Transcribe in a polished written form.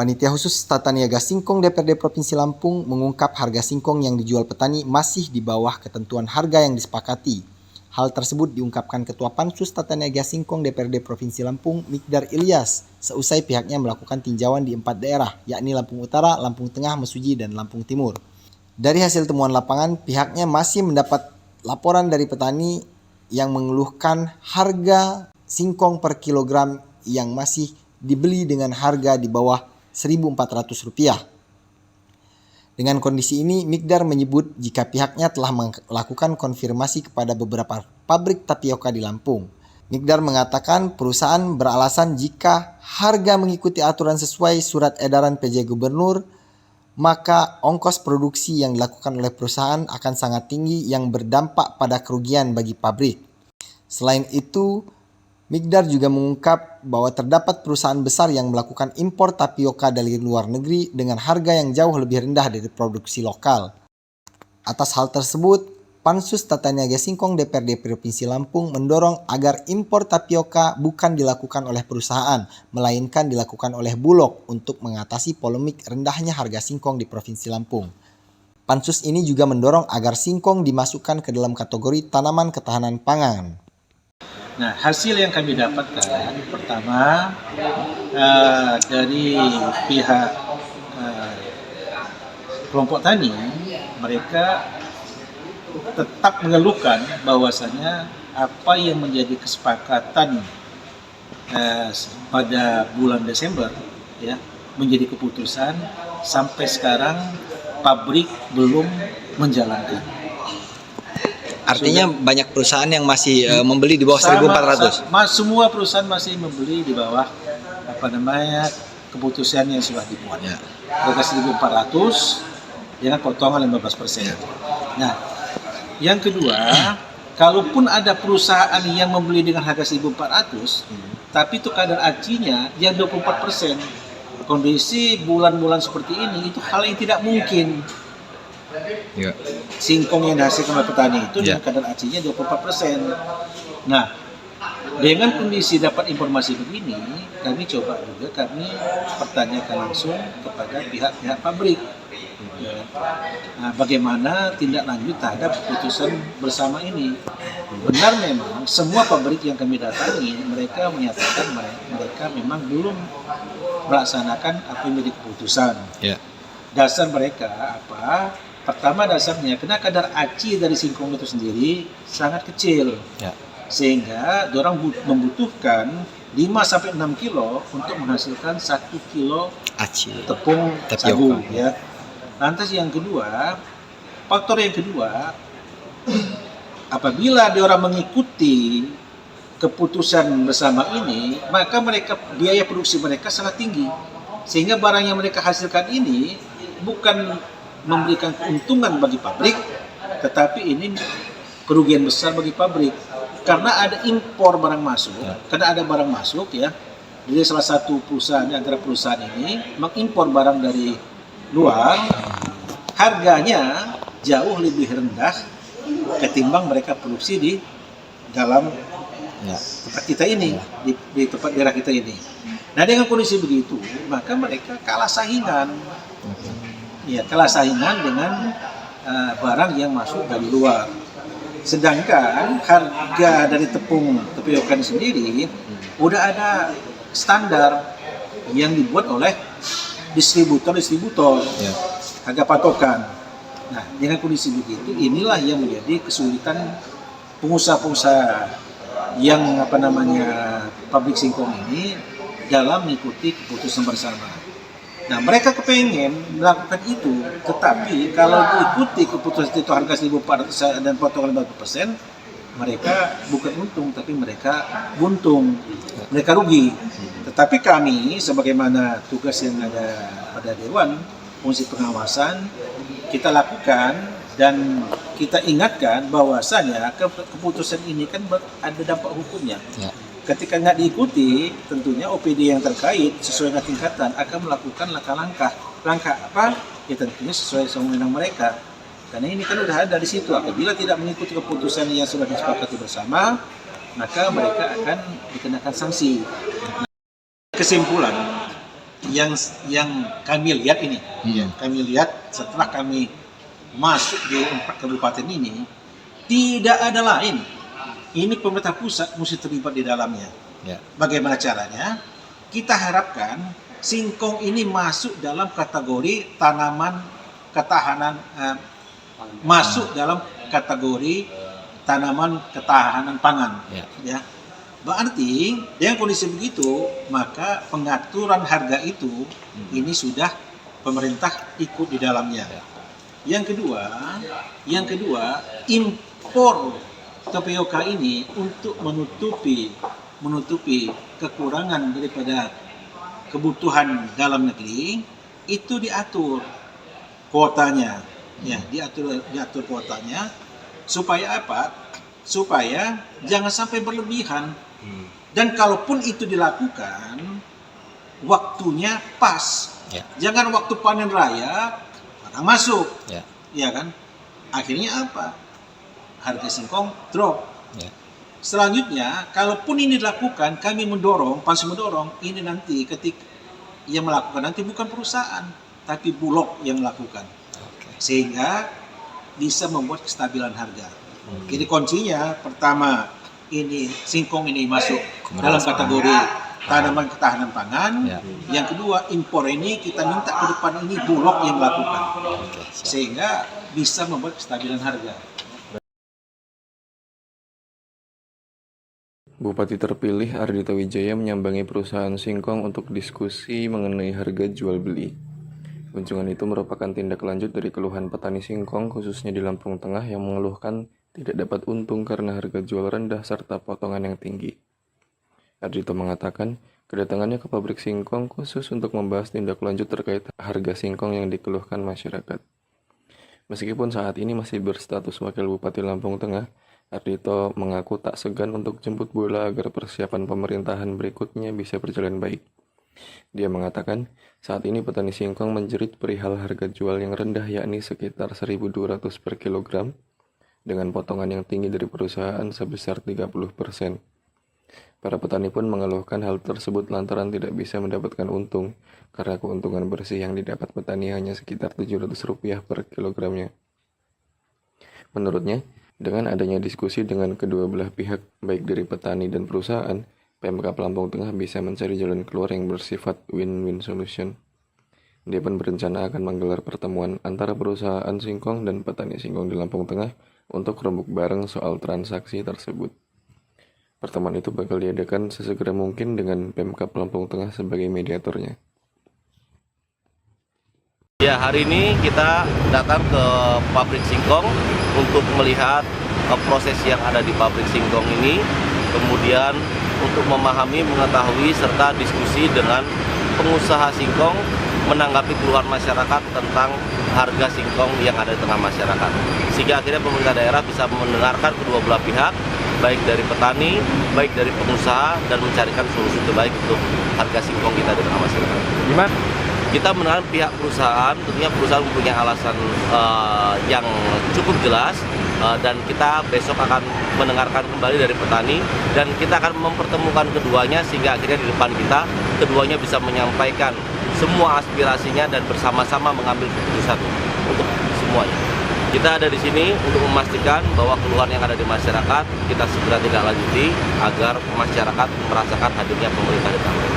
Panitia Khusus Tata Niaga Singkong DPRD Provinsi Lampung mengungkap harga singkong yang dijual petani masih di bawah ketentuan harga yang disepakati. Hal tersebut diungkapkan Ketua Pansus Tata Niaga Singkong DPRD Provinsi Lampung, Mikdar Ilyas, seusai pihaknya melakukan tinjauan di 4 daerah, yakni Lampung Utara, Lampung Tengah, Mesuji, dan Lampung Timur. Dari hasil temuan lapangan, pihaknya masih mendapat laporan dari petani yang mengeluhkan harga singkong per kilogram yang masih dibeli dengan harga di bawah Rp1.400. Dengan kondisi ini, Mikdar menyebut jika pihaknya telah melakukan konfirmasi kepada beberapa pabrik tapioka di Lampung. Mikdar mengatakan perusahaan beralasan jika harga mengikuti aturan sesuai surat edaran PJ Gubernur, maka ongkos produksi yang dilakukan oleh perusahaan akan sangat tinggi yang berdampak pada kerugian bagi pabrik. Selain itu, Mikdar juga mengungkap bahwa terdapat perusahaan besar yang melakukan impor tapioka dari luar negeri dengan harga yang jauh lebih rendah dari produksi lokal. Atas hal tersebut, Pansus Tata Niaga Singkong DPRD Provinsi Lampung mendorong agar impor tapioka bukan dilakukan oleh perusahaan, melainkan dilakukan oleh Bulog untuk mengatasi polemik rendahnya harga singkong di Provinsi Lampung. Pansus ini juga mendorong agar singkong dimasukkan ke dalam kategori tanaman ketahanan pangan. Nah, hasil yang kami dapatkan pertama dari pihak kelompok tani, mereka tetap mengeluhkan bahwasanya apa yang menjadi kesepakatan pada bulan Desember ya menjadi keputusan sampai sekarang pabrik belum menjalankan. Artinya banyak perusahaan yang masih membeli di bawah 1.400. Semua perusahaan masih membeli di bawah keputusan yang sudah dibuat. Ya. Harga 1.400 dengan potongan 15%. Nah, yang kedua, kalaupun ada perusahaan yang membeli dengan harga 1.400, tapi itu kadar acinya yang 24%. Kondisi bulan-bulan seperti ini itu hal yang tidak mungkin. Ya. Singkong yang dihasilkan oleh petani itu dengan kadar acinya 24%. Nah, dengan kondisi dapat informasi begini, kami coba juga pertanyakan langsung kepada pihak-pihak pabrik. Ya. Nah, bagaimana tindak lanjut terhadap keputusan bersama ini? Benar memang semua pabrik yang kami datangi, mereka menyatakan mereka memang belum melaksanakan apa yang menjadi keputusan. Ya. Dasar mereka apa? Pertama dasarnya, karena kadar aci dari singkong itu sendiri sangat kecil, ya. Sehingga orang membutuhkan 5-6 kilo untuk menghasilkan 1 kilo aci tepung sagu. Ya. Lantas yang kedua, faktor yang kedua, apabila orang mengikuti keputusan bersama ini, maka biaya produksi mereka sangat tinggi, sehingga barang yang mereka hasilkan ini bukan memberikan keuntungan bagi pabrik, tetapi ini kerugian besar bagi pabrik karena ada impor barang masuk. Karena ada barang masuk ya, jadi salah satu perusahaan antara perusahaan ini mengimpor barang dari luar, harganya jauh lebih rendah ketimbang mereka produksi di dalam tempat kita ini, di tempat daerah kita ini. Nah, dengan kondisi begitu, maka mereka kalah saingan. Ya, kalah saingan dengan barang yang masuk dari luar. Sedangkan harga dari tepung tapioka sendiri udah ada standar yang dibuat oleh distributor, ya. Harga patokan. Nah, dengan kondisi begitu, inilah yang menjadi kesulitan pengusaha-pengusaha yang pabrik singkong ini dalam mengikuti keputusan bersama. Nah, mereka kepengen melakukan itu, tetapi kalau diikuti keputusan itu harga 1.400 dan potongan 50%, mereka bukan untung, tapi mereka buntung, mereka rugi. Tetapi kami, sebagaimana tugas yang ada pada Dewan Fungsi Pengawasan, kita lakukan dan kita ingatkan bahwasanya keputusan ini kan ada dampak hukumnya. Ya. Ketika nggak diikuti, tentunya OPD yang terkait sesuai dengan tingkatan akan melakukan langkah-langkah. Langkah apa? Ya tentunya sesuai dengan mereka. Karena ini kan udah ada di situ. Apabila tidak mengikuti keputusan yang sudah disepakati bersama, maka mereka akan dikenakan sanksi. Kesimpulan, yang kami lihat ini, kami lihat setelah kami masuk di 4 kabupaten ini, tidak ada lain. Ini pemerintah pusat mesti terlibat di dalamnya. Bagaimana caranya? Kita harapkan singkong ini masuk dalam kategori tanaman ketahanan, masuk dalam kategori tanaman ketahanan pangan. Ya. Berarti dengan kondisi begitu, maka pengaturan harga itu ini sudah pemerintah ikut di dalamnya. Yang kedua, impor tapioka ini untuk menutupi kekurangan daripada kebutuhan dalam negeri itu diatur kuotanya, diatur kuotanya supaya apa? Supaya jangan sampai berlebihan. Dan kalaupun itu dilakukan, waktunya pas. Jangan waktu panen raya barang masuk, ya kan? Akhirnya apa? Harga singkong drop. Selanjutnya, kalaupun ini dilakukan, kami pasti mendorong ini nanti ketika yang melakukan nanti bukan perusahaan, tapi bulog yang melakukan, sehingga bisa membuat kestabilan harga. Jadi kuncinya pertama, ini singkong ini masuk dalam kategori tanaman ketahanan pangan. Yang kedua, impor ini kita minta ke depan ini bulog yang melakukan, sehingga bisa membuat kestabilan harga. Bupati terpilih Ardhito Wijaya menyambangi perusahaan singkong untuk diskusi mengenai harga jual beli. Kunjungan itu merupakan tindak lanjut dari keluhan petani singkong khususnya di Lampung Tengah yang mengeluhkan tidak dapat untung karena harga jual rendah serta potongan yang tinggi. Ardhito mengatakan kedatangannya ke pabrik singkong khusus untuk membahas tindak lanjut terkait harga singkong yang dikeluhkan masyarakat. Meskipun saat ini masih berstatus Wakil Bupati Lampung Tengah, Ardhito mengaku tak segan untuk jemput bola agar persiapan pemerintahan berikutnya bisa berjalan baik. Dia mengatakan saat ini petani singkong menjerit perihal harga jual yang rendah yakni sekitar 1.200 per kilogram dengan potongan yang tinggi dari perusahaan sebesar 30%. Para petani pun mengeluhkan hal tersebut lantaran tidak bisa mendapatkan untung karena keuntungan bersih yang didapat petani hanya sekitar Rp700 per kilogramnya. Menurutnya, dengan adanya diskusi dengan kedua belah pihak, baik dari petani dan perusahaan, Pemkab Lampung Tengah bisa mencari jalan keluar yang bersifat win-win solution. Dia pun berencana akan menggelar pertemuan antara perusahaan singkong dan petani singkong di Lampung Tengah untuk rembuk bareng soal transaksi tersebut. Pertemuan itu bakal diadakan sesegera mungkin dengan Pemkab Lampung Tengah sebagai mediatornya. Ya, hari ini kita datang ke pabrik singkong untuk melihat proses yang ada di pabrik singkong ini, kemudian untuk memahami, mengetahui, serta diskusi dengan pengusaha singkong menanggapi keluhan masyarakat tentang harga singkong yang ada di tengah masyarakat. Sehingga akhirnya pemerintah daerah bisa mendengarkan kedua belah pihak, baik dari petani, baik dari pengusaha, dan mencarikan solusi terbaik untuk harga singkong kita di tengah masyarakat. Gimana? Kita mendengar pihak perusahaan, tentunya perusahaan mempunyai alasan yang cukup jelas, dan kita besok akan mendengarkan kembali dari petani, dan kita akan mempertemukan keduanya sehingga akhirnya di depan kita keduanya bisa menyampaikan semua aspirasinya dan bersama-sama mengambil keputusan untuk semuanya. Kita ada di sini untuk memastikan bahwa keluhan yang ada di masyarakat kita segera tindak lanjuti agar masyarakat merasakan hadirnya pemerintah di tengah.